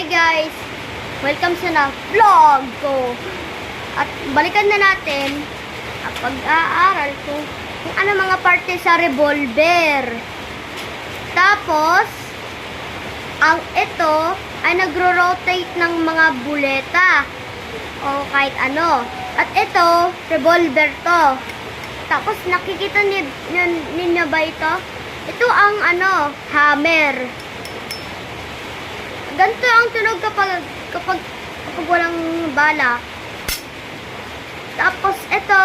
guys! Welcome sa na vlog ko. At balikan na natin ang pag-aaral ko kung ano mga parte sa revolver. Tapos, ang ito ay nagro-rotate ng mga buleta o kahit ano. At ito, revolver to. Tapos, nakikita ninyo ba ito? Ito ang hammer. Ganito ang tunog kapag walang bala. Tapos ito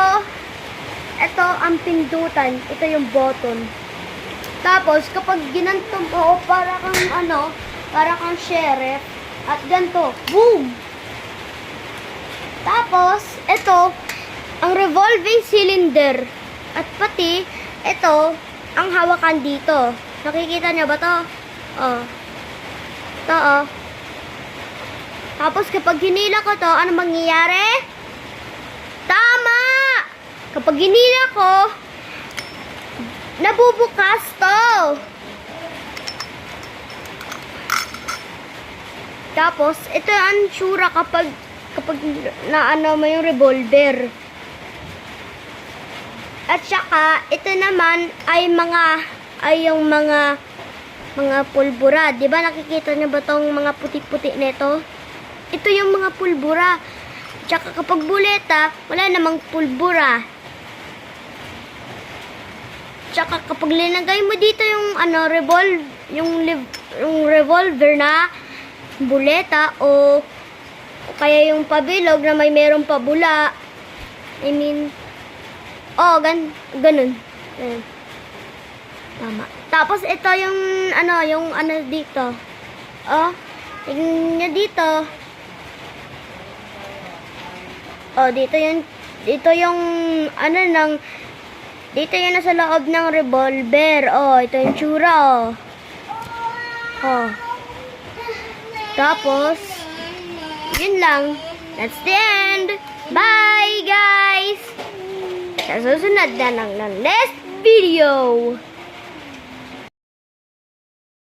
ang pindutan, ito yung button. Tapos kapag ginanto mo para kang sheriff at ganito, boom. Tapos ito ang revolving cylinder at pati ito ang hawakan dito. Nakikita niyo ba to? Oh. Ito, oh. Tapos, kapag hinila ko to, ano mangyayari? Tama! Kapag hinila ko, nabubukas to. Tapos, ito ang tsura kapag mo yung revolver. At saka, ito naman ay yung mga pulbura. Diba nakikita niyo ba tong mga puti-puti nito? Ito yung mga pulbura. Tsaka kapag buleta, wala namang pulbura. Tsaka kapag linagay mo dito yung revolver na buleta o kaya yung pabilog na may merong pabula. Ganun. Tama. Tapos ito yung dito. Oh, tingnan niyo dito. Oh, dito yung nasa loob ng revolver. Oh, ito yung tsura, oh. Oh. Tapos yun lang. That's the end. Bye, guys. Sa susunod na ng next video.